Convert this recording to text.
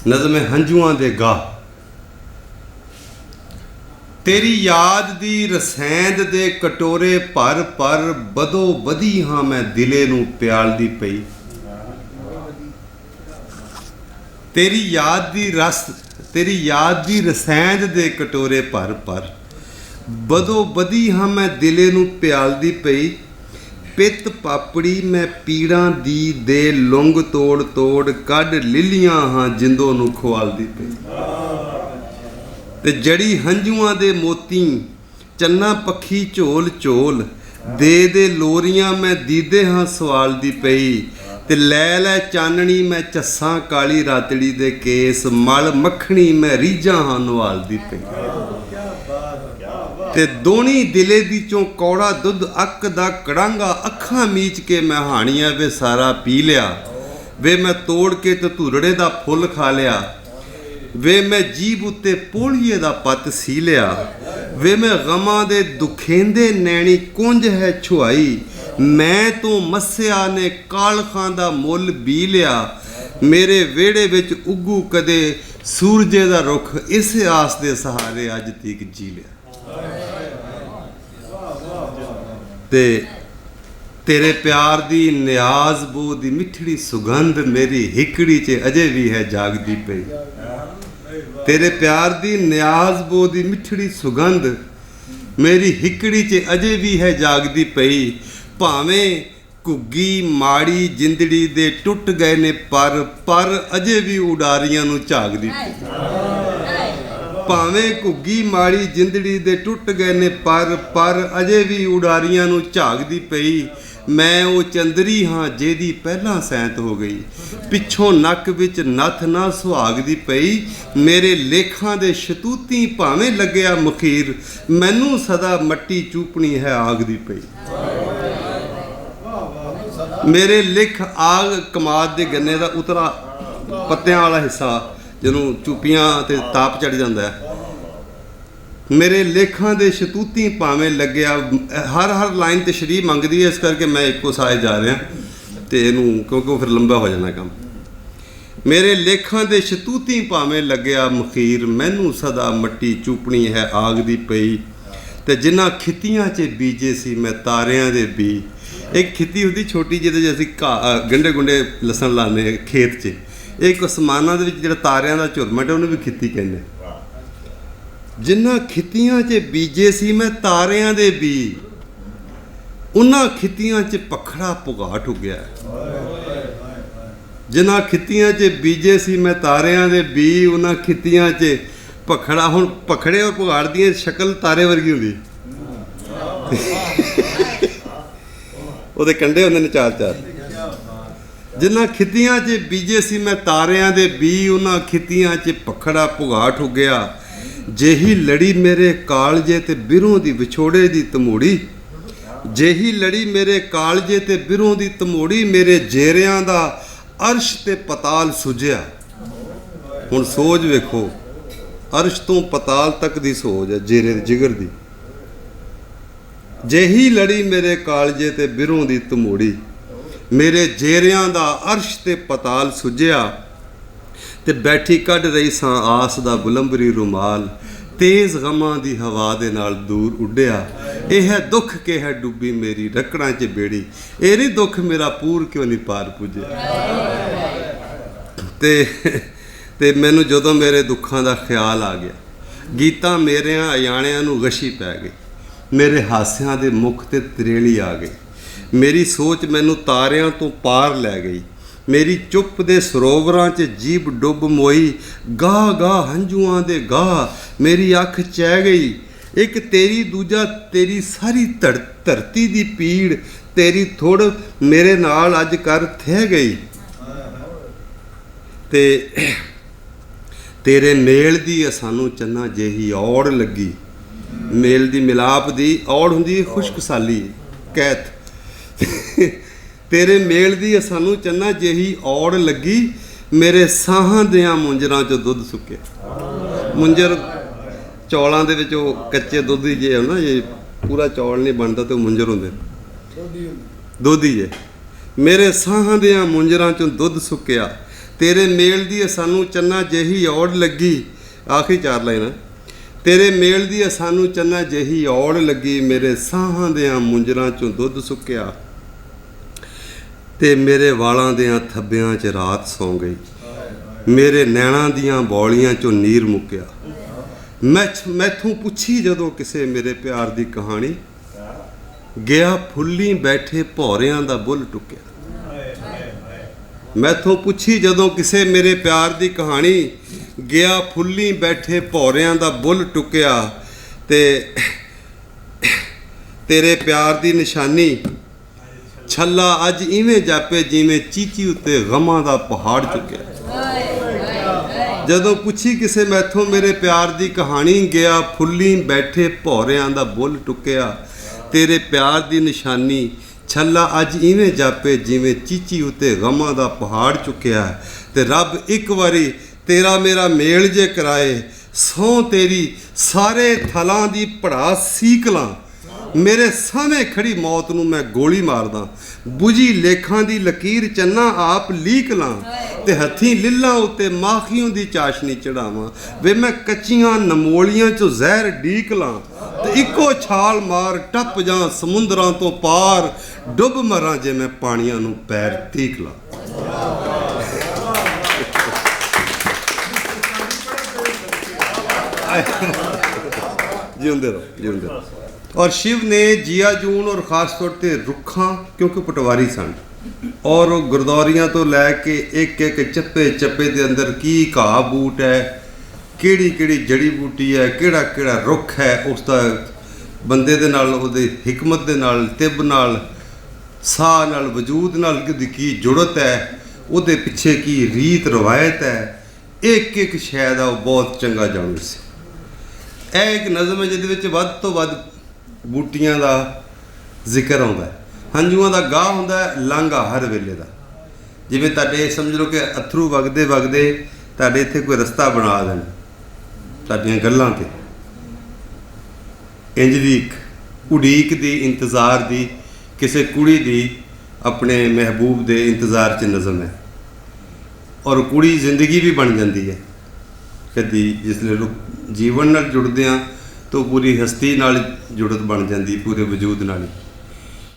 नज़म हंझुआं दे गाह। तेरी याद दी रसैंद दे कटोरे भर भर बदो बधी हाँ मैं दिले नूं प्यालदी पई। तेरी याद दी रसैंद दे कटोरे भर भर बदो बधी हाँ मैं दिले नूं प्यालदी पई। पित पापड़ी मैं पीड़ां दी दे लुंग तोड़ तोड़ कढ लिलियां हाँ जिंदों नूं खुआलदी पई। ते जड़ी हंझुआं दे मोती चन्ना पखी झोल झोल दे लोरियां मैं दीदे हाँ सवालदी पई। ते लै चाननी मैं चस्सां काली रातड़ी दे केस मल मक्खनी मैं रीझां हाँ नवालदी पई। ते दोनी दिले दी चों कौड़ा दुध अक दा कड़ांगा अखां मीच के मैं हानिया वे सारा पी लिया। वे मैं तोड़ के धतूरड़े दा फुल खा लिया। वे मैं जीभ उत्ते पोलिए दा पत सी लिया। वे मैं गमां दे दुखेंदे नैणी कुंज है छुआई। मैं तो मस्सिया ने कालखां दा मुल बी लिया। मेरे वेड़े विच उग्गू कदे सूरजे दा रुख इस आस दे सहारे अज तक जी लिया। ते तेरे प्यार दी नियाज बो दी मिठड़ी सुगंध मेरी हिकड़ी च अजे भी है जागदी पई। तेरे प्यार दी नियाज बो दी मिठड़ी सुगंध मेरी हिकड़ी च अजे भी है जागदी पई। भावें घुग्गी माड़ी जिंदड़ी दे टुट गए ने पर अजे भी उडारियां नूं झागदी पई। भावें घुग्गी माड़ी जिंदड़ी दे टुट गए ने पर अजे भी उडारियां नूं झागदी पई। मैं वो चंदरी हाँ जेदी पहला सैंत हो गई। पिछों नक विच नथ ना सुहागदी पई। मेरे लेखां दे शतूती भावें लग्या मुखीर मैनू सदा मट्टी चूपनी है आगदी पई। मेरे लिख आग कमाद दे गन्ने दा उतरा पत्तियां वाला हिस्सा ਜਦੋਂ ਚੂਪੀਆਂ ਤੇ ਤਾਪ ਚੜ ਜਾਂਦਾ ਹੈ। ਮੇਰੇ ਲੇਖਾਂ ਦੇ ਸ਼ਤੂਤੀ ਭਾਵੇਂ ਲੱਗਿਆ ਹਰ ਲਾਈਨ ਤਸ਼ਰੀਹ ਮੰਗਦੀ ਹੈ। ਇਸ ਕਰਕੇ ਮੈਂ ਇੱਕੋ ਸਾਏ ਜਾ ਰਿਹਾ ਤੇ ਇਹਨੂੰ ਕਿਉਂਕਿ ਉਹ ਫਿਰ ਲੰਬਾ ਹੋ ਜਾਣਾ ਕੰਮ। ਮੇਰੇ ਲੇਖਾਂ ਦੇ ਸ਼ਤੂਤੀ ਭਾਵੇਂ ਲੱਗਿਆ ਮਖੀਰ ਮੈਨੂੰ ਸਦਾ ਮੱਟੀ ਚੂਪਣੀ ਹੈ ਆਗ ਦੀ ਪਈ। ਤੇ ਜਿਨ੍ਹਾਂ ਖਿੱਤੀਆਂ 'ਚ ਬੀਜੇ ਸੀ ਮੈਂ ਤਾਰਿਆਂ ਦੇ ਬੀ। ਇੱਕ ਖਿੱਤੀ ਹੁੰਦੀ ਛੋਟੀ ਜਿਹਦੇ 'ਚ ਅਸੀਂ ਗੰਢੇ ਗੁੰਡੇ ਲਸਣ ਲਾਉਂਦੇ ਖੇਤ 'ਚ। एक असमाना दे विच जिहड़ा तारियां दा झुरमट है उन्हें भी खित्ती कहने। जिन्हां खित्तियां च बीजे सी मैं तारियां दे बी उन्हां खित्तियां च पखड़ा पुगा ठुग्या। जिन्हां खित्तियां च बीजे सी मैं तारियां दे बी उन्हां खित्तियां च पखड़ा। हुण पखड़े और पुगाड़ दी शक्ल तारे वर्गी हुंदी। ਉਹਦੇ कंडे हुंदे ने चार चार। जिन्हां खित्तियां 'ਚ बीजे सी मैं तारियां दे बी उन्हां खित्तियां 'ਚ पखड़ा पुगा ठुग्या। जेही लड़ी मेरे कालजे ते बिरों दी विछोड़े दी तमोड़ी। जेही लड़ी मेरे कालजे ते बिरों दी तमोड़ी मेरे जेरियां दा अर्श ते पताल सुझिया। हुण सोच वेखो अर्श तो पताल तक दी सोच है जेरे जिगर दी। जेही लड़ी मेरे कालजे ते बिरों दी तमोड़ी मेरे जेरियां दा अर्श ते पताल सुझिया। ते बैठी कढ रही सां आस दा बुलंबरी रुमाल तेज़ गमां दी हवा दे नाल दूर उड्डिया। यह है दुख के है डुब्बी मेरी रकड़ां च बेड़ी। ये नहीं दुख मेरा पूर क्यों नहीं पार पुज्जिया। ते मैनू जदों मेरे दुखां दा ख्याल आ गया गीतां मेरियां अयाणियां नूं गशी पै गई। मेरे हासियां दे मुख ते त्रेली आ गई। मेरी सोच मैनू तारियां तो पार लै गई। मेरी चुप दे सरोवरां च जीभ डुब मोई। गाह गाह हंझुआं दे गाह मेरी अख चै गई। एक तेरी दूजा तेरी सारी धरती दी पीड़ तेरी थुड़ मेरे नाल अज कर थे गई। ते तेरे मेल दी सानू चन्ना जेही औड़ लगी। मेल दी मिलाप दी औड़ हुंदी खुशकसाली कैत। तेरे मेल दी सानू चन्ना जेही औड़ लगी। मेरे साहां दियां मुंजरां चों दुध सुके। मुंजर चौलां दे विच ओह कच्चे दुध जे है ना ये पूरा चौल नहीं बनता तो मुंजर हुंदे दोधी जे। मेरे साहां दियां मुंजरां चों दुध सुक्या ਤੇਰੇ ਮੇਲ ਦੀ ਸਾਨੂੰ ਚੰਨਾ ਜਿਹੀ ਔੜ ਲੱਗੀ, ਆਖਰੀ 4 ਲਾਈਨਾਂ। ਤੇਰੇ ਮੇਲ ਦੀ ਸਾਨੂੰ ਚੰਨਾ ਜਿਹੀ ਔੜ ਲੱਗੀ, ਮੇਰੇ ਸਾਹਾਂ ਦਿਆਂ ਮੁੰਜਰਾਂ ਚੋਂ ਦੁੱਧ ਸੁੱਕਿਆ, ਤੇ ਮੇਰੇ ਵਾਲਾਂ ਦਿਆਂ ਥੱਬਿਆਂ 'ਚ ਰਾਤ ਸੌਂ ਗਈ, ਮੇਰੇ ਨੈਣਾਂ ਦੀਆਂ ਬੌਲੀਆਂ 'ਚੋਂ ਨੀਰ ਮੁੱਕਿਆ। ਮੈਥੋਂ ਪੁੱਛੀ ਜਦੋਂ ਕਿਸੇ ਮੇਰੇ ਪਿਆਰ ਦੀ ਕਹਾਣੀ, ਗਿਆ ਫੁੱਲੀ ਬੈਠੇ ਭੌਰਿਆਂ ਦਾ ਬੁੱਲ ਟੁੱਕਿਆ। ਮੈਥੋਂ ਪੁੱਛੀ ਜਦੋਂ ਕਿਸੇ ਮੇਰੇ ਪਿਆਰ ਦੀ ਕਹਾਣੀ, ਗਿਆ ਫੁੱਲੀ ਬੈਠੇ ਭੌਰਿਆਂ ਦਾ ਬੁੱਲ ਟੁੱਕਿਆ, ਤੇ ਤੇਰੇ ਪਿਆਰ ਦੀ ਨਿਸ਼ਾਨੀ ਛੱਲਾ ਅੱਜ ਇਵੇਂ ਜਾਪੇ ਜਿਵੇਂ ਚੀਚੀ ਉੱਤੇ ਗਮਾਂ ਦਾ ਪਹਾੜ ਚੁੱਕਿਆ। ਜਦੋਂ ਪੁੱਛੀ ਕਿਸੇ ਮੈਥੋਂ ਮੇਰੇ ਪਿਆਰ ਦੀ ਕਹਾਣੀ, ਗਿਆ ਫੁੱਲੀ ਬੈਠੇ ਭੌਰਿਆਂ ਦਾ ਬੁੱਲ ਟੁੱਕਿਆ, ਤੇਰੇ ਪਿਆਰ ਦੀ ਨਿਸ਼ਾਨੀ ਛੱਲਾ ਅੱਜ ਇਵੇਂ ਜਾਪੇ ਜਿਵੇਂ ਚੀਚੀ ਉੱਤੇ ਗਮਾਂ ਦਾ ਪਹਾੜ ਚੁੱਕਿਆ। ਤੇ ਰੱਬ ਇੱਕ ਵਾਰੀ ਤੇਰਾ ਮੇਰਾ ਮੇਲ ਜੇ ਕਰਾਏ, ਸਹੁੰ ਤੇਰੀ ਸਾਰੇ ਥਲਾਂ ਦੀ ਪੜਾ ਸੀਕ ਲਾਂ, ਮੇਰੇ ਸਾਹਮਣੇ ਖੜੀ ਮੌਤ ਨੂੰ ਮੈਂ ਗੋਲੀ ਮਾਰਦਾ, ਬੁਝੀ ਲੇਖਾਂ ਦੀ ਲਕੀਰ ਚੰਨਾ ਆਪ ਲੀਕ ਲਾਂ, ਤੇ ਹੱਥੀਂ ਲਿੱਲਾਂ ਉੱਤੇ ਮਾਖੀਆਂ ਦੀ ਚਾਸ਼ਨੀ ਚੜਾਵਾਂ, ਵੇ ਮੈਂ ਕੱਚੀਆਂ ਨਮੋਲੀਆਂ 'ਚੋਂ ਜ਼ਹਿਰ ਡੀਕ ਲਾਂ, ਤੇ ਇੱਕੋ ਛਾਲ ਮਾਰ ਟੱਪ ਜਾਂ ਸਮੁੰਦਰਾਂ ਤੋਂ ਪਾਰ, ਡੁੱਬ ਮਰਾਂ ਜੇ ਮੈਂ ਪਾਣੀਆਂ ਨੂੰ ਪੈਰ ਤੀਕ ਲਾਂ। ਜਿਉਂਦੇ ਰਹੋ, ਜਿਉਂਦੇ ਰਹੋ। ਔਰ शिव ने जिया जून और ख़ास तौर पर रुखां, क्योंकि पटवारी सन, और गुरदौरियां तो लैके एक एक चप्पे चप्पे के अंदर की घाह बूट है, किहड़ी किहड़ी जड़ी बूटी है, किहड़ा किहड़ा रुख है, उसका बंदे दे नाल उहदी हिकमत दे नाल, तिब नाल, साह नाल, वजूद नाल की जुड़त है, उहदे पिछे की रीत रवायत है, एक एक शै दा बहुत चंगा जाणू सी। ਇਹ ਇੱਕ ਨਜ਼ਮ ਹੈ ਜਿਹਦੇ ਵਿੱਚ ਵੱਧ ਤੋਂ ਵੱਧ ਬੂਟੀਆਂ ਦਾ ਜ਼ਿਕਰ ਆਉਂਦਾ ਹੈ, ਹੰਝੂਆਂ ਦਾ ਗਾਹ ਹੁੰਦਾ ਹੈ, ਲਾਂਘਾ ਹਰ ਵੇਲੇ ਦਾ। ਜਿਵੇਂ ਤੁਹਾਡੇ ਸਮਝ ਲਓ ਕਿ ਅਥਰੂ ਵਗਦੇ ਵਗਦੇ ਤੁਹਾਡੇ ਇੱਥੇ ਕੋਈ ਰਸਤਾ ਬਣਾ ਦੇਣ ਤੁਹਾਡੀਆਂ ਗੱਲਾਂ 'ਤੇ, ਇੰਜ ਦੀ ਇੱਕ ਉਡੀਕ ਦੀ, ਇੰਤਜ਼ਾਰ ਦੀ, ਕਿਸੇ ਕੁੜੀ ਦੀ ਆਪਣੇ ਮਹਿਬੂਬ ਦੇ ਇੰਤਜ਼ਾਰ 'ਚ ਨਜ਼ਮ ਹੈ। ਔਰ ਕੁੜੀ ਜ਼ਿੰਦਗੀ ਵੀ ਬਣ ਜਾਂਦੀ ਹੈ ਕਦੀ, ਜਿਸਲੇ ਜੀਵਨ ਨਾਲ ਜੁੜਦੇ ਹਾਂ ਤਾਂ ਪੂਰੀ ਹਸਤੀ ਨਾਲ ਜੁੜਤ ਬਣ ਜਾਂਦੀ, ਪੂਰੇ ਵਜੂਦ ਨਾਲ ਹੀ।